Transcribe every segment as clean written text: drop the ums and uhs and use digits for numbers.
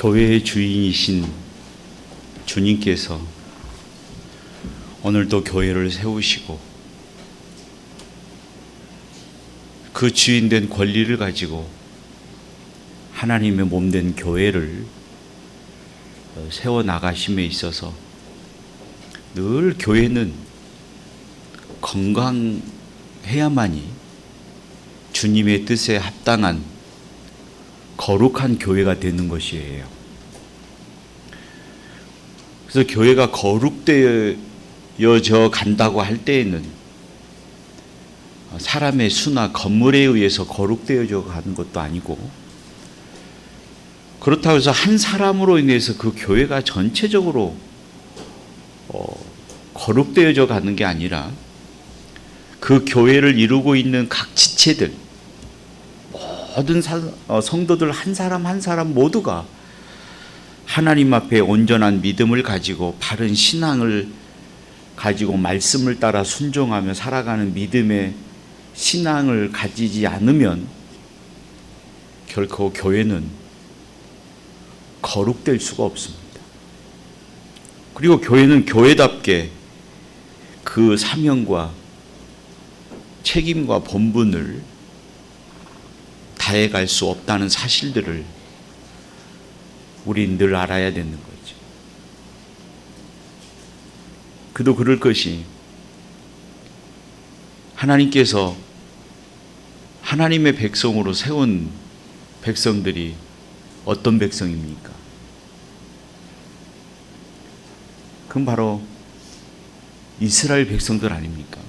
교회의 주인이신 주님께서 오늘도 교회를 세우시고 그 주인된 권리를 가지고 하나님의 몸된 교회를 세워나가심에 있어서 늘 교회는 건강해야만이 주님의 뜻에 합당한 거룩한 교회가 되는 것이에요. 그래서 교회가 거룩되어져 간다고 할 때에는 사람의 수나 건물에 의해서 거룩되어져 가는 것도 아니고, 그렇다고 해서 한 사람으로 인해서 그 교회가 전체적으로 거룩되어져 가는 게 아니라 그 교회를 이루고 있는 각 지체들, 모든 성도들 한 사람 한 사람 모두가 하나님 앞에 온전한 믿음을 가지고 바른 신앙을 가지고 말씀을 따라 순종하며 살아가는 믿음의 신앙을 가지지 않으면 결코 교회는 거룩될 수가 없습니다. 그리고 교회는 교회답게 그 사명과 책임과 본분을 다해갈 수 없다는 사실들을 우린 늘 알아야 되는 거죠. 그도 그럴 것이, 하나님께서 하나님의 백성으로 세운 백성들이 어떤 백성입니까? 그건 바로 이스라엘 백성들 아닙니까?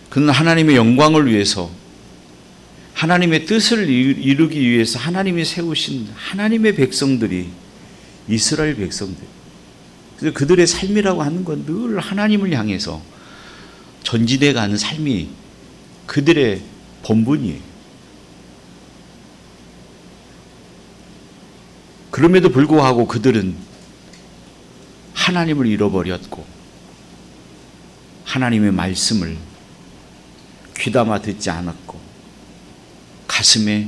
그는 하나님의 영광을 위해서, 하나님의 뜻을 이루기 위해서 하나님이 세우신 하나님의 백성들이 이스라엘 백성들. 그래서 그들의 삶이라고 하는 건 늘 하나님을 향해서 전진해 가는 삶이 그들의 본분이에요. 그럼에도 불구하고 그들은 하나님을 잃어버렸고 하나님의 말씀을 귀담아 듣지 않았고 가슴에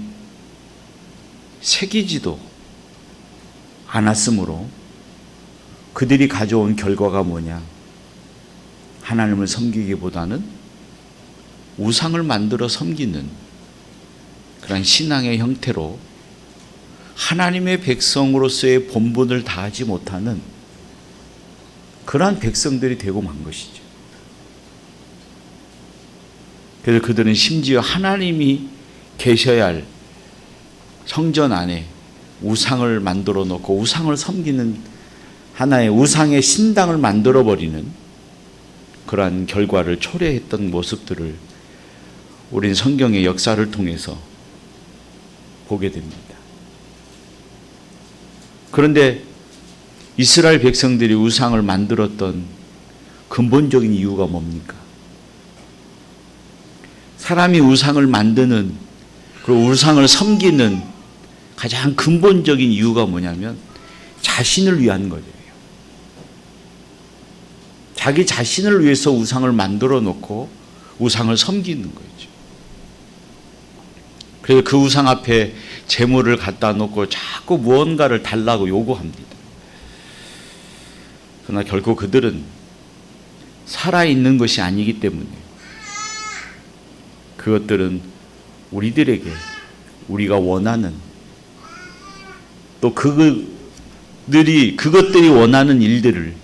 새기지도 않았으므로 그들이 가져온 결과가 뭐냐? 하나님을 섬기기보다는 우상을 만들어 섬기는 그런 신앙의 형태로 하나님의 백성으로서의 본분을 다하지 못하는 그러한 백성들이 되고 만 것이죠. 그래서 그들은 심지어 하나님이 계셔야 할 성전 안에 우상을 만들어 놓고 우상을 섬기는 하나의 우상의 신당을 만들어 버리는 그러한 결과를 초래했던 모습들을 우린 성경의 역사를 통해서 보게 됩니다. 그런데 이스라엘 백성들이 우상을 만들었던 근본적인 이유가 뭡니까? 사람이 우상을 만드는, 그리고 우상을 섬기는 가장 근본적인 이유가 뭐냐면 자신을 위한 거예요. 자기 자신을 위해서 우상을 만들어 놓고 우상을 섬기는 거죠. 그래서 그 우상 앞에 재물을 갖다 놓고 자꾸 무언가를 달라고 요구합니다. 그러나 결국 그들은 살아있는 것이 아니기 때문에 그것들은 우리들에게 우리가 원하는, 또 그것들이 원하는 일들을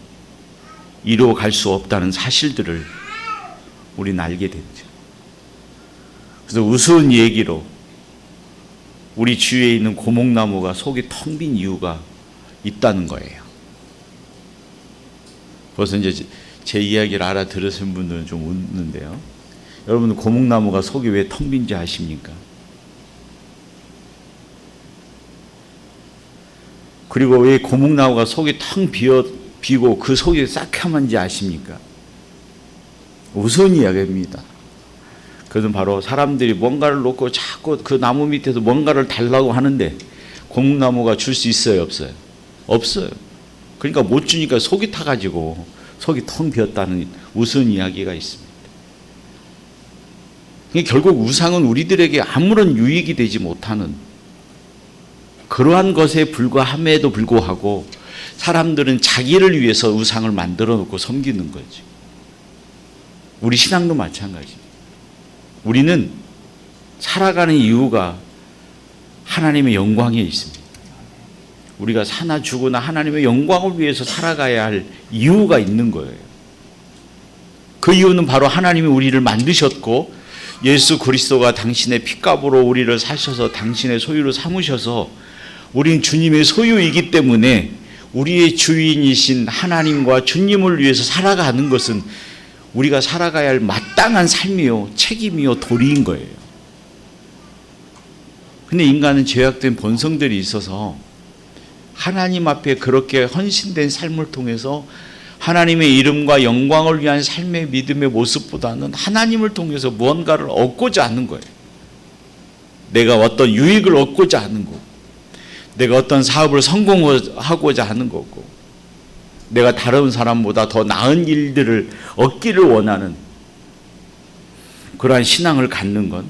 이루어갈 수 없다는 사실들을 우리는 알게 됐죠. 그래서 우스운 얘기로 우리 주위에 있는 고목나무가 속이 텅 빈 이유가 있다는 거예요. 벌써 이제 제 이야기를 알아들으신 분들은 좀 웃는데요. 여러분, 고목나무가 속이 왜 텅 빈지 아십니까? 그리고 왜 고목나무가 속이 텅 비고 그 속이 새카만지 아십니까? 우스운 이야기입니다. 그것은 바로 사람들이 뭔가를 놓고 자꾸 그 나무 밑에서 뭔가를 달라고 하는데 고목나무가 줄 수 있어요, 없어요? 없어요. 그러니까 못 주니까 속이 타가지고 속이 텅 비었다는 우스운 이야기가 있습니다. 결국 우상은 우리들에게 아무런 유익이 되지 못하는 그러한 것에 불과함에도 불구하고 사람들은 자기를 위해서 우상을 만들어 놓고 섬기는 거지. 우리 신앙도 마찬가지입니다. 우리는 살아가는 이유가 하나님의 영광에 있습니다. 우리가 사나 죽으나 하나님의 영광을 위해서 살아가야 할 이유가 있는 거예요. 그 이유는 바로 하나님이 우리를 만드셨고 예수 그리스도가 당신의 핏값으로 우리를 사셔서 당신의 소유로 삼으셔서 우린 주님의 소유이기 때문에 우리의 주인이신 하나님과 주님을 위해서 살아가는 것은 우리가 살아가야 할 마땅한 삶이요 책임이요 도리인 거예요. 근데 인간은 죄악된 본성들이 있어서 하나님 앞에 그렇게 헌신된 삶을 통해서 하나님의 이름과 영광을 위한 삶의 믿음의 모습보다는 하나님을 통해서 무언가를 얻고자 하는 거예요. 내가 어떤 유익을 얻고자 하는 거고, 내가 어떤 사업을 성공하고자 하는 거고, 내가 다른 사람보다 더 나은 일들을 얻기를 원하는 그러한 신앙을 갖는 건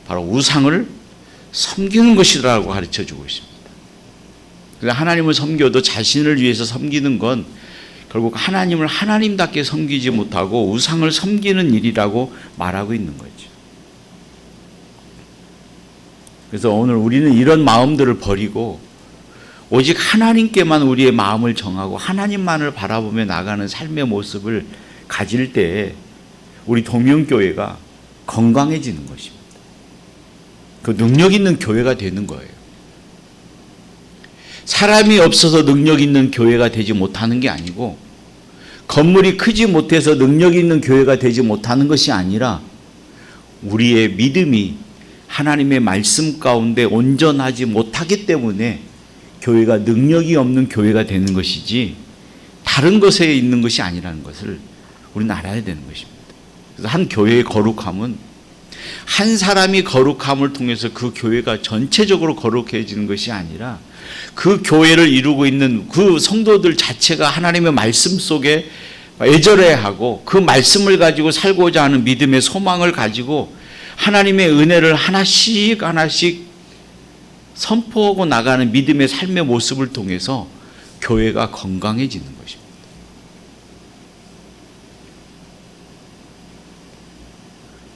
바로 우상을 섬기는 것이라고 가르쳐주고 있습니다. 그래서 하나님을 섬겨도 자신을 위해서 섬기는 건 결국 하나님을 하나님답게 섬기지 못하고 우상을 섬기는 일이라고 말하고 있는 거죠. 그래서 오늘 우리는 이런 마음들을 버리고 오직 하나님께만 우리의 마음을 정하고 하나님만을 바라보며 나가는 삶의 모습을 가질 때 우리 동명교회가 건강해지는 것입니다. 그 능력 있는 교회가 되는 거예요. 사람이 없어서 능력 있는 교회가 되지 못하는 게 아니고 건물이 크지 못해서 능력 있는 교회가 되지 못하는 것이 아니라 우리의 믿음이 하나님의 말씀 가운데 온전하지 못하기 때문에 교회가 능력이 없는 교회가 되는 것이지 다른 것에 있는 것이 아니라는 것을 우리는 알아야 되는 것입니다. 그래서 한 교회의 거룩함은 한 사람이 거룩함을 통해서 그 교회가 전체적으로 거룩해지는 것이 아니라 그 교회를 이루고 있는 그 성도들 자체가 하나님의 말씀 속에 애절해하고 그 말씀을 가지고 살고자 하는 믿음의 소망을 가지고 하나님의 은혜를 하나씩 하나씩 선포하고 나가는 믿음의 삶의 모습을 통해서 교회가 건강해지는 것입니다.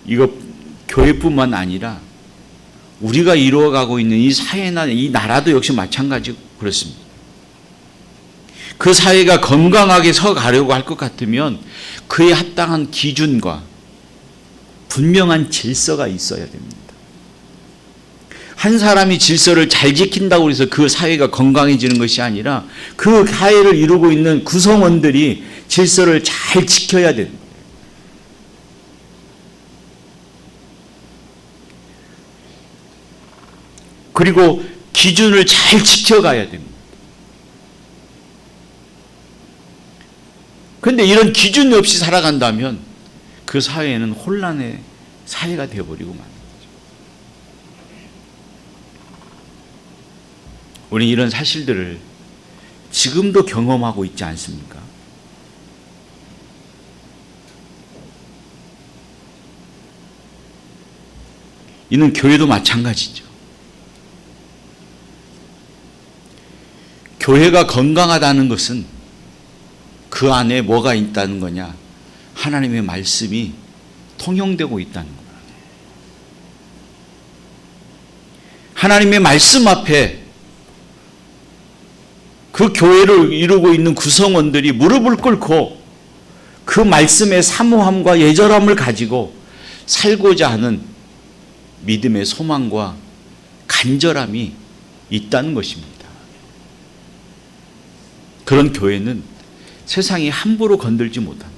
이거 교회뿐만 아니라 우리가 이루어가고 있는 이 사회나 이 나라도 역시 마찬가지고 그렇습니다. 그 사회가 건강하게 서가려고 할 것 같으면 그에 합당한 기준과 분명한 질서가 있어야 됩니다. 한 사람이 질서를 잘 지킨다고 해서 그 사회가 건강해지는 것이 아니라 그 사회를 이루고 있는 구성원들이 질서를 잘 지켜야 됩니다. 그리고 기준을 잘 지켜가야 됩니다. 그런데 이런 기준이 없이 살아간다면 그 사회는 혼란의 사회가 되어버리고 마는 거죠. 우리는 이런 사실들을 지금도 경험하고 있지 않습니까? 이는 교회도 마찬가지죠. 교회가 건강하다는 것은 그 안에 뭐가 있다는 거냐? 하나님의 말씀이 통용되고 있다는 겁니다. 하나님의 말씀 앞에 그 교회를 이루고 있는 구성원들이 무릎을 꿇고 그 말씀의 사모함과 예절함을 가지고 살고자 하는 믿음의 소망과 간절함이 있다는 것입니다. 그런 교회는 세상이 함부로 건들지 못합니다.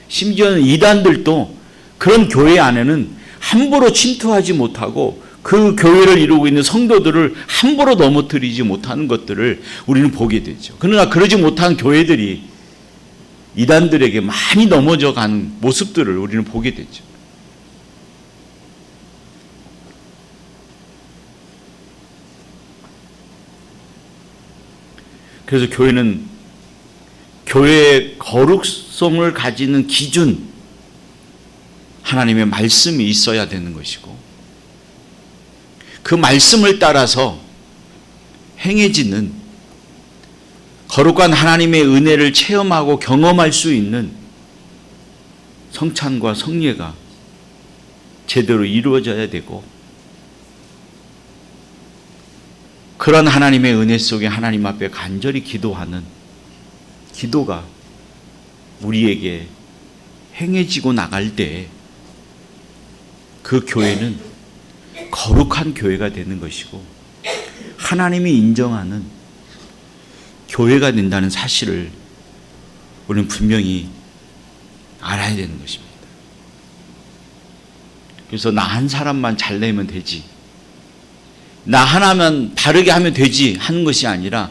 심지어는 이단들도 그런 교회 안에는 함부로 침투하지 못하고 그 교회를 이루고 있는 성도들을 함부로 넘어뜨리지 못하는 것들을 우리는 보게 되죠. 그러나 그러지 못한 교회들이 이단들에게 많이 넘어져 가는 모습들을 우리는 보게 되죠. 그래서 교회는 교회의 거룩성을 가지는 기준, 하나님의 말씀이 있어야 되는 것이고 그 말씀을 따라서 행해지는 거룩한 하나님의 은혜를 체험하고 경험할 수 있는 성찬과 성례가 제대로 이루어져야 되고, 그런 하나님의 은혜 속에 하나님 앞에 간절히 기도하는 기도가 우리에게 행해지고 나갈 때 그 교회는 거룩한 교회가 되는 것이고 하나님이 인정하는 교회가 된다는 사실을 우리는 분명히 알아야 되는 것입니다. 그래서 나 한 사람만 잘 내면 되지, 나 하나만 바르게 하면 되지 하는 것이 아니라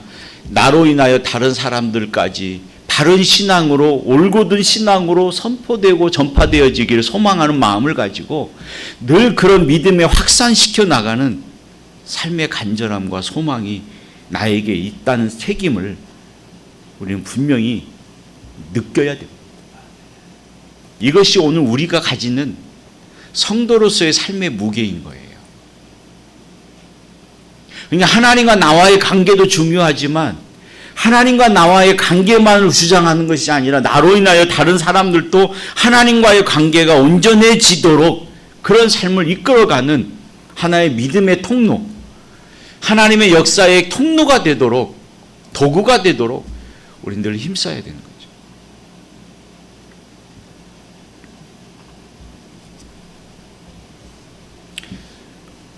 나로 인하여 다른 사람들까지 바른 신앙으로, 올곧은 신앙으로 선포되고 전파되어지기를 소망하는 마음을 가지고 늘 그런 믿음에 확산시켜 나가는 삶의 간절함과 소망이 나에게 있다는 책임을 우리는 분명히 느껴야 됩니다. 이것이 오늘 우리가 가지는 성도로서의 삶의 무게인 거예요. 그러니까 하나님과 나와의 관계도 중요하지만 하나님과 나와의 관계만을 주장하는 것이 아니라 나로 인하여 다른 사람들도 하나님과의 관계가 온전해지도록 그런 삶을 이끌어가는 하나의 믿음의 통로, 하나님의 역사의 통로가 되도록, 도구가 되도록 우리는 늘 힘써야 되는 거죠.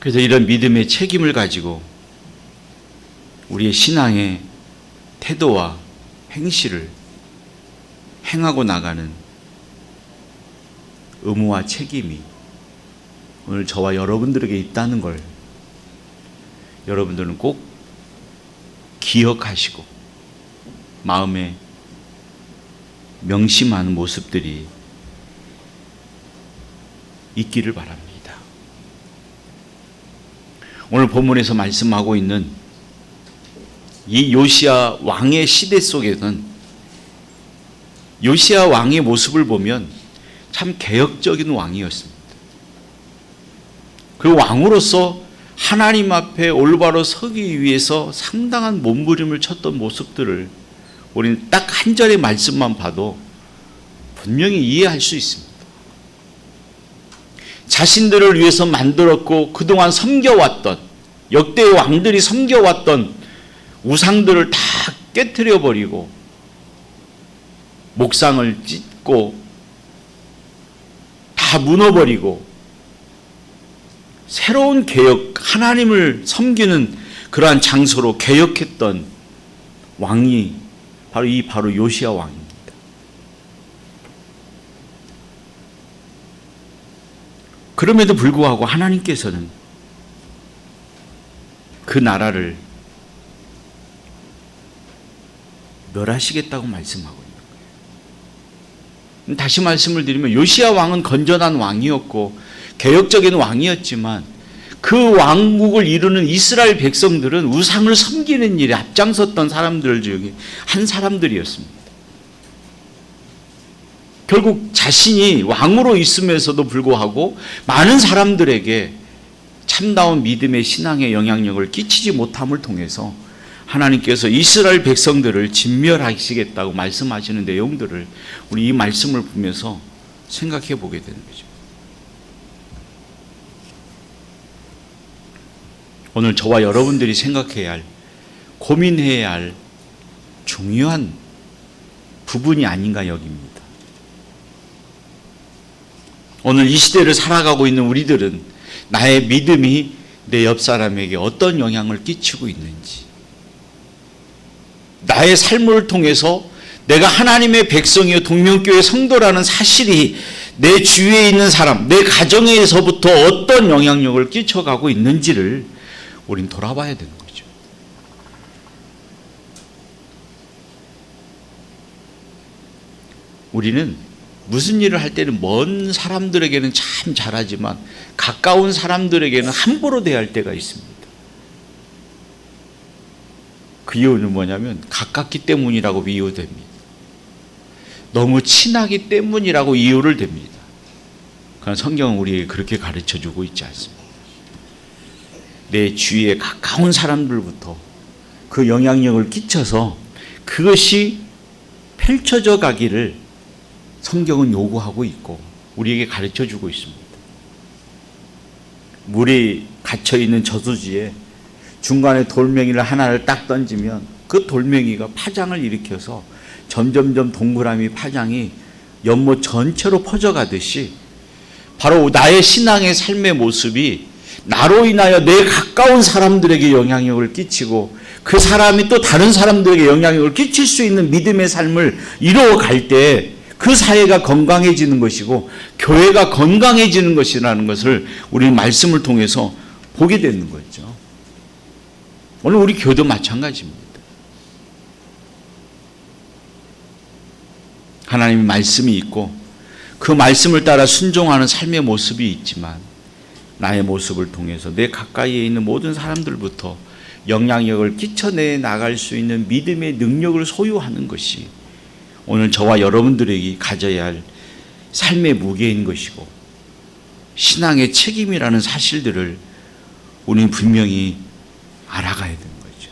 그래서 이런 믿음의 책임을 가지고 우리의 신앙의 태도와 행실을 행하고 나가는 의무와 책임이 오늘 저와 여러분들에게 있다는 걸 여러분들은 꼭 기억하시고 마음에 명심하는 모습들이 있기를 바랍니다. 오늘 본문에서 말씀하고 있는 이 요시야 왕의 시대 속에는 요시야 왕의 모습을 보면 참 개혁적인 왕이었습니다. 그 왕으로서 하나님 앞에 올바로 서기 위해서 상당한 몸부림을 쳤던 모습들을 우리는 딱 한 절의 말씀만 봐도 분명히 이해할 수 있습니다. 자신들을 위해서 만들었고 그동안 섬겨왔던, 역대 왕들이 섬겨왔던 우상들을 다 깨트려 버리고 목상을 찢고 다 무너버리고 새로운 개혁, 하나님을 섬기는 그러한 장소로 개혁했던 왕이 바로 요시야 왕입니다. 그럼에도 불구하고 하나님께서는 그 나라를 멸하시겠다고 말씀하고 있는 거예요. 다시 말씀을 드리면 요시야 왕은 건전한 왕이었고 개혁적인 왕이었지만 그 왕국을 이루는 이스라엘 백성들은 우상을 섬기는 일에 앞장섰던 사람들 중에 한 사람들이었습니다. 결국 자신이 왕으로 있으면서도 불구하고 많은 사람들에게 참다운 믿음의 신앙의 영향력을 끼치지 못함을 통해서 하나님께서 이스라엘 백성들을 진멸하시겠다고 말씀하시는 내용들을 우리 이 말씀을 보면서 생각해 보게 되는 거죠. 오늘 저와 여러분들이 생각해야 할, 고민해야 할 중요한 부분이 아닌가 여깁니다. 오늘 이 시대를 살아가고 있는 우리들은 나의 믿음이 내 옆 사람에게 어떤 영향을 끼치고 있는지, 나의 삶을 통해서 내가 하나님의 백성이요 동명교회 성도라는 사실이 내 주위에 있는 사람, 내 가정에서부터 어떤 영향력을 끼쳐가고 있는지를 우린 돌아봐야 되는 거죠. 우리는 무슨 일을 할 때는 먼 사람들에게는 참 잘하지만 가까운 사람들에게는 함부로 대할 때가 있습니다. 그 이유는 뭐냐면 가깝기 때문이라고 이유됩니다. 너무 친하기 때문이라고 이유를 댑니다. 그러나 성경은 우리에게 그렇게 가르쳐주고 있지 않습니다. 내 주위에 가까운 사람들부터 그 영향력을 끼쳐서 그것이 펼쳐져 가기를 성경은 요구하고 있고 우리에게 가르쳐 주고 있습니다. 물이 갇혀있는 저수지에 중간에 돌멩이를 하나를 딱 던지면 그 돌멩이가 파장을 일으켜서 점점점 동그라미 파장이 연못 전체로 퍼져가듯이 바로 나의 신앙의 삶의 모습이 나로 인하여 내 가까운 사람들에게 영향력을 끼치고 그 사람이 또 다른 사람들에게 영향력을 끼칠 수 있는 믿음의 삶을 이루어갈 때 그 사회가 건강해지는 것이고 교회가 건강해지는 것이라는 것을 우리는 말씀을 통해서 보게 되는 거죠. 오늘 우리 교회도 마찬가지입니다. 하나님의 말씀이 있고 그 말씀을 따라 순종하는 삶의 모습이 있지만 나의 모습을 통해서 내 가까이에 있는 모든 사람들부터 영향력을 끼쳐내 나갈 수 있는 믿음의 능력을 소유하는 것이 오늘 저와 여러분들에게 가져야 할 삶의 무게인 것이고 신앙의 책임이라는 사실들을 우리는 분명히 알아가야 되는 거죠.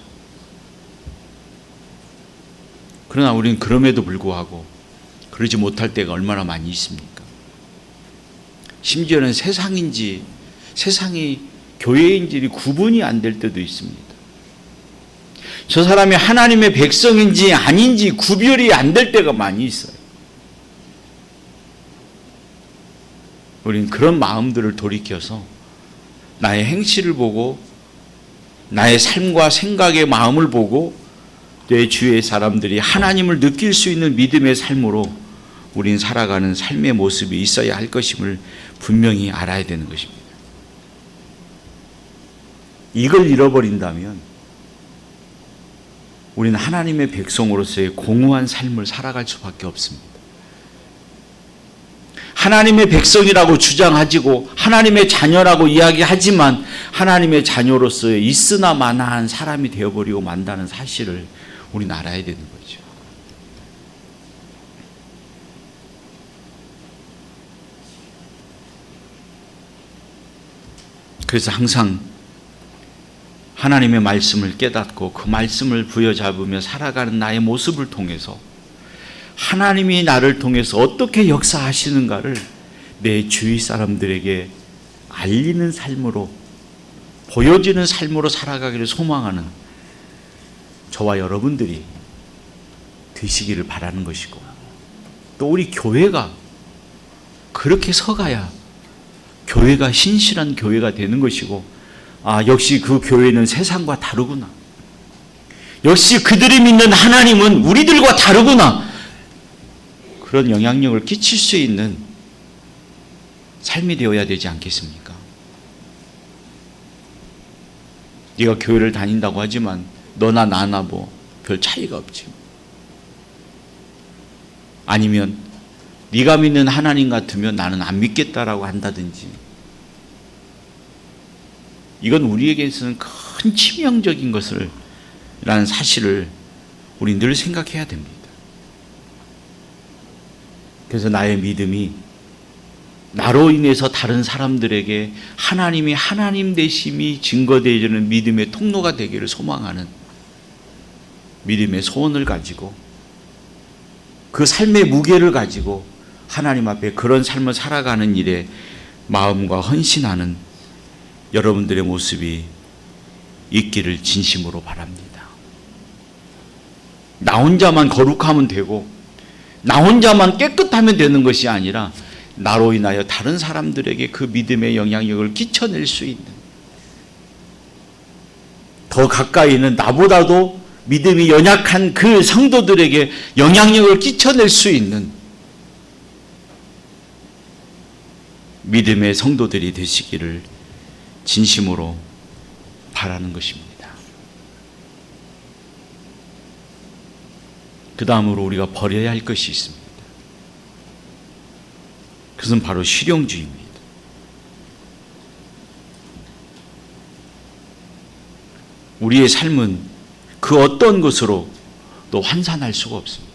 그러나 우리는 그럼에도 불구하고 그러지 못할 때가 얼마나 많이 있습니까? 심지어는 세상이 교회인지 구분이 안 될 때도 있습니다. 저 사람이 하나님의 백성인지 아닌지 구별이 안 될 때가 많이 있어요. 우린 그런 마음들을 돌이켜서 나의 행실을 보고 나의 삶과 생각의 마음을 보고 내 주위의 사람들이 하나님을 느낄 수 있는 믿음의 삶으로 우린 살아가는 삶의 모습이 있어야 할 것임을 분명히 알아야 되는 것입니다. 이걸 잃어버린다면 우리는 하나님의 백성으로서의 공허한 삶을 살아갈 수밖에 없습니다. 하나님의 백성이라고 주장하지고 하나님의 자녀라고 이야기하지만 하나님의 자녀로서의 있으나 마나한 사람이 되어버리고 만다는 사실을 우리는 알아야 되는 거죠. 그래서 항상 하나님의 말씀을 깨닫고 그 말씀을 부여잡으며 살아가는 나의 모습을 통해서 하나님이 나를 통해서 어떻게 역사하시는가를 내 주위 사람들에게 알리는 삶으로 보여지는 삶으로 살아가기를 소망하는 저와 여러분들이 되시기를 바라는 것이고 또 우리 교회가 그렇게 서가야 교회가 신실한 교회가 되는 것이고 역시 그 교회는 세상과 다르구나. 역시 그들이 믿는 하나님은 우리들과 다르구나. 그런 영향력을 끼칠 수 있는 삶이 되어야 되지 않겠습니까? 네가 교회를 다닌다고 하지만 너나 나나 별 차이가 없지. 아니면 네가 믿는 하나님 같으면 나는 안 믿겠다라고 한다든지 이건 우리에게서는 큰 치명적인 라는 사실을 우리 늘 생각해야 됩니다. 그래서 나의 믿음이 나로 인해서 다른 사람들에게 하나님이 하나님 되심이 증거되어지는 믿음의 통로가 되기를 소망하는 믿음의 소원을 가지고 그 삶의 무게를 가지고 하나님 앞에 그런 삶을 살아가는 일에 마음과 헌신하는 여러분들의 모습이 있기를 진심으로 바랍니다. 나 혼자만 거룩하면 되고 나 혼자만 깨끗하면 되는 것이 아니라 나로 인하여 다른 사람들에게 그 믿음의 영향력을 끼쳐낼 수 있는 더 가까이 있는 나보다도 믿음이 연약한 그 성도들에게 영향력을 끼쳐낼 수 있는 믿음의 성도들이 되시기를 진심으로 바라는 것입니다. 그 다음으로 우리가 버려야 할 것이 있습니다. 그것은 바로 실용주의입니다. 우리의 삶은 그 어떤 것으로도 환산할 수가 없습니다.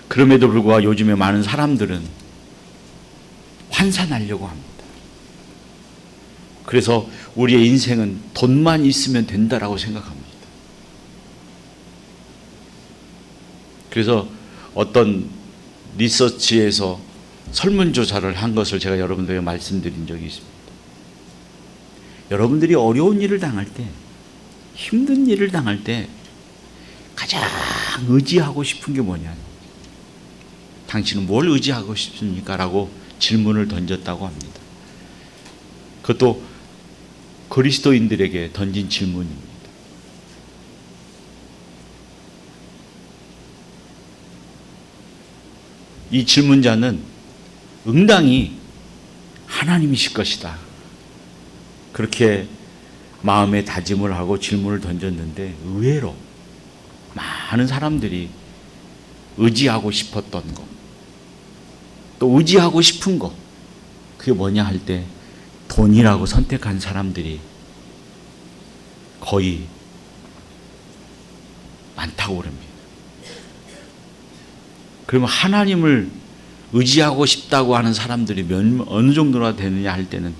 그럼에도 불구하고 요즘에 많은 사람들은 환산하려고 합니다. 그래서 우리의 인생은 돈만 있으면 된다라고 생각합니다. 그래서 어떤 리서치에서 설문조사를 한 것을 제가 여러분들에게 말씀드린 적이 있습니다. 여러분들이 어려운 일을 당할 때, 힘든 일을 당할 때 가장 의지하고 싶은 게 뭐냐? 당신은 뭘 의지하고 싶습니까? 라고 질문을 던졌다고 합니다. 그것도 그리스도인들에게 던진 질문입니다. 이 질문자는 응당히 하나님이실 것이다, 그렇게 마음에 다짐을 하고 질문을 던졌는데, 의외로 많은 사람들이 의지하고 싶었던 것, 또 의지하고 싶은 것, 그게 뭐냐 할 때 돈이라고 선택한 사람들이 거의 많다고 그럽니다. 그러면 하나님을 의지하고 싶다고 하는 사람들이 어느 정도나 되느냐 할 때는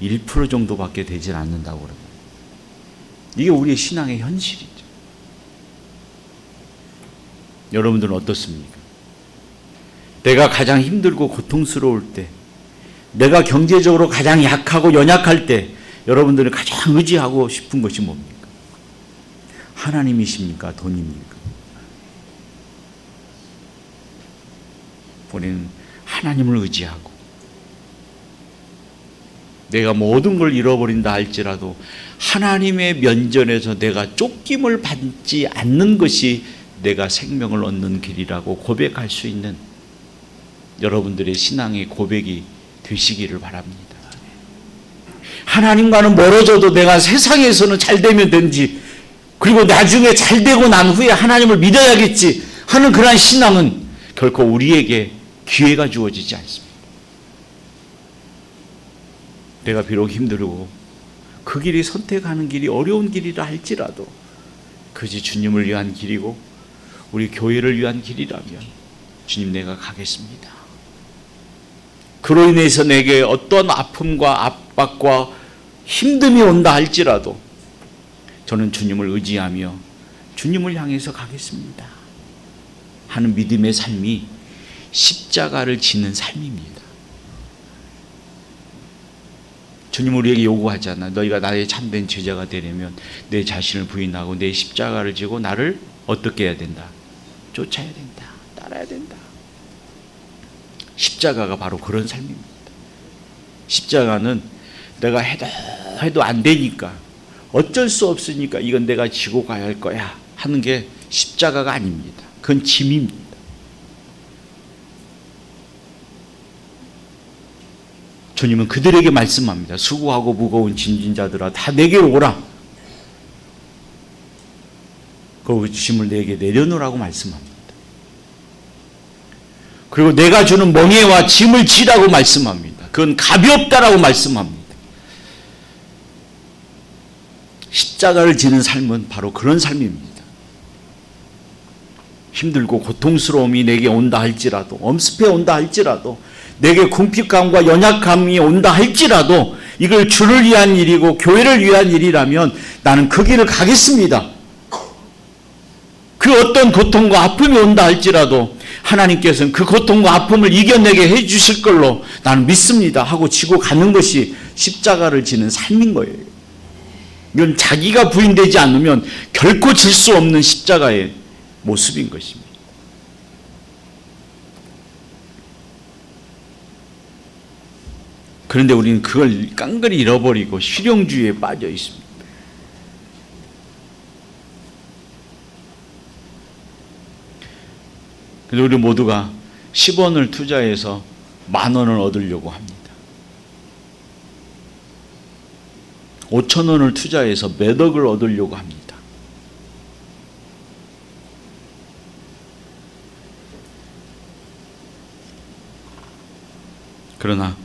1% 정도밖에 되질 않는다고 그럽니다. 이게 우리의 신앙의 현실이죠. 여러분들은 어떻습니까? 내가 가장 힘들고 고통스러울 때, 내가 경제적으로 가장 약하고 연약할 때 여러분들은 가장 의지하고 싶은 것이 뭡니까? 하나님이십니까? 돈입니까? 우리는 하나님을 의지하고, 내가 모든 걸 잃어버린다 할지라도 하나님의 면전에서 내가 쫓김을 받지 않는 것이 내가 생명을 얻는 길이라고 고백할 수 있는 여러분들의 신앙의 고백이 되시기를 바랍니다. 하나님과는 멀어져도 내가 세상에서는 잘 되면 된지, 그리고 나중에 잘 되고 난 후에 하나님을 믿어야겠지 하는 그러한 신앙은 결코 우리에게 기회가 주어지지 않습니다. 내가 비록 힘들고 그 길이 선택하는 길이 어려운 길이라 할지라도 그것이 주님을 위한 길이고 우리 교회를 위한 길이라면 주님, 내가 가겠습니다. 그로 인해서 내게 어떤 아픔과 압박과 힘듦이 온다 할지라도 저는 주님을 의지하며 주님을 향해서 가겠습니다 하는 믿음의 삶이 십자가를 지는 삶입니다. 주님 우리에게 요구하잖아. 너희가 나의 참된 제자가 되려면 내 자신을 부인하고 내 십자가를 지고 나를 어떻게 해야 된다? 쫓아야 된다. 따라야 된다. 십자가가 바로 그런 삶입니다. 십자가는 내가 해도 안 되니까, 어쩔 수 없으니까 이건 내가 지고 가야 할 거야 하는 게 십자가가 아닙니다. 그건 짐입니다. 주님은 그들에게 말씀합니다. 수고하고 무거운 짐진 자들아 다 내게로 오라. 그 짐을 내게 내려놓으라고 말씀합니다. 그리고 내가 주는 멍에와 짐을 지라고 말씀합니다. 그건 가볍다라고 말씀합니다. 십자가를 지는 삶은 바로 그런 삶입니다. 힘들고 고통스러움이 내게 온다 할지라도, 엄습해 온다 할지라도, 내게 궁핍감과 연약함이 온다 할지라도 이걸 주를 위한 일이고 교회를 위한 일이라면 나는 그 길을 가겠습니다. 그 어떤 고통과 아픔이 온다 할지라도 하나님께서는 그 고통과 아픔을 이겨내게 해주실 걸로 나는 믿습니다 하고 지고 가는 것이 십자가를 지는 삶인 거예요. 이건 자기가 부인되지 않으면 결코 질 수 없는 십자가의 모습인 것입니다. 그런데 우리는 그걸 깡그리 잃어버리고 실용주의에 빠져 있습니다. 그래서 우리 모두가 10원을 투자해서 10,000원을 얻으려고 합니다. 5,000원을 투자해서 몇 억을 얻으려고 합니다. 그러나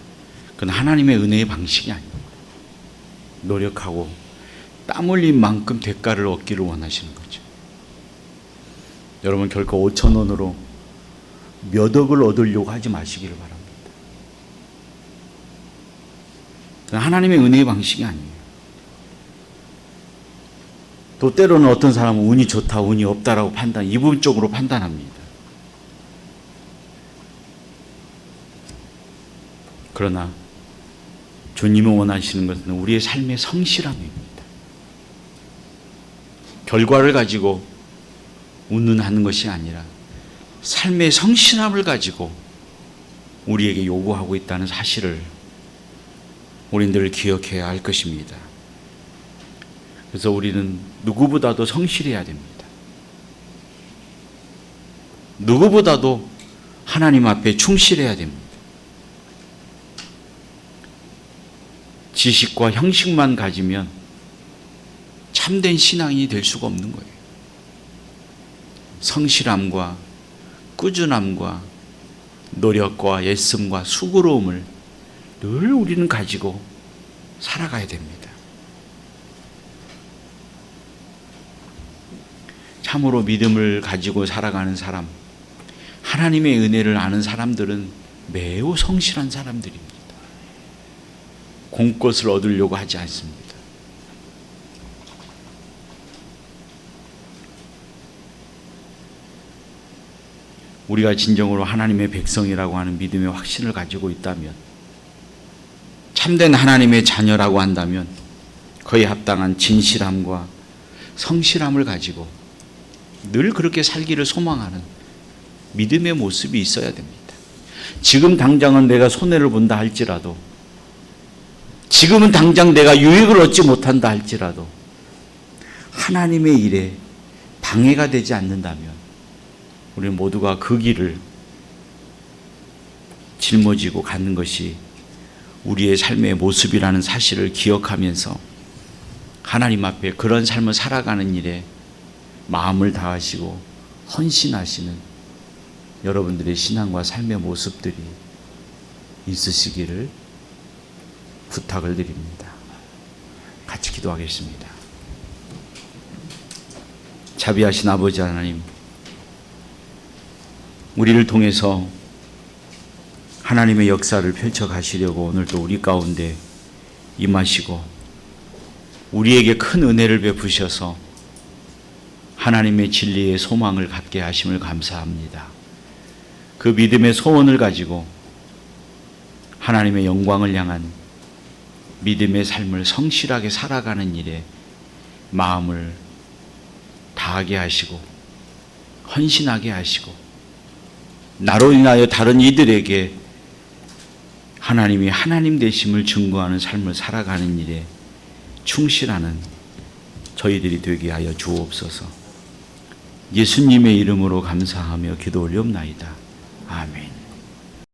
그건 하나님의 은혜의 방식이 아닙니다. 노력하고 땀 흘린 만큼 대가를 얻기를 원하시는 거죠. 여러분 결코 5,000원으로 몇 억을 얻으려고 하지 마시기를 바랍니다. 하나님의 은혜의 방식이 아니에요. 또 때로는 어떤 사람은 운이 좋다, 운이 없다라고 이분적으로 판단합니다. 그러나 주님이 원하시는 것은 우리의 삶의 성실함입니다. 결과를 가지고 운운하는 것이 아니라 삶의 성실함을 가지고 우리에게 요구하고 있다는 사실을 우리는 늘 기억해야 할 것입니다. 그래서 우리는 누구보다도 성실해야 됩니다. 누구보다도 하나님 앞에 충실해야 됩니다. 지식과 형식만 가지면 참된 신앙인이 될 수가 없는 거예요. 성실함과 꾸준함과 노력과 애씀과 수고로움을 늘 우리는 가지고 살아가야 됩니다. 참으로 믿음을 가지고 살아가는 사람, 하나님의 은혜를 아는 사람들은 매우 성실한 사람들입니다. 공것을 얻으려고 하지 않습니다. 우리가 진정으로 하나님의 백성이라고 하는 믿음의 확신을 가지고 있다면, 참된 하나님의 자녀라고 한다면 그에 합당한 진실함과 성실함을 가지고 늘 그렇게 살기를 소망하는 믿음의 모습이 있어야 됩니다. 지금 당장은 내가 손해를 본다 할지라도, 지금은 당장 내가 유익을 얻지 못한다 할지라도 하나님의 일에 방해가 되지 않는다면 우리 모두가 그 길을 짊어지고 가는 것이 우리의 삶의 모습이라는 사실을 기억하면서 하나님 앞에 그런 삶을 살아가는 일에 마음을 다하시고 헌신하시는 여러분들의 신앙과 삶의 모습들이 있으시기를 부탁을 드립니다. 같이 기도하겠습니다. 자비하신 아버지 하나님, 우리를 통해서 하나님의 역사를 펼쳐 가시려고 오늘도 우리 가운데 임하시고 우리에게 큰 은혜를 베푸셔서 하나님의 진리의 소망을 갖게 하심을 감사합니다. 그 믿음의 소원을 가지고 하나님의 영광을 향한 믿음의 삶을 성실하게 살아가는 일에 마음을 다하게 하시고 헌신하게 하시고 나로 인하여 다른 이들에게 하나님이 하나님 되심을 증거하는 삶을 살아가는 일에 충실하는 저희들이 되게 하여 주옵소서. 예수님의 이름으로 감사하며 기도 올리옵나이다. 아멘.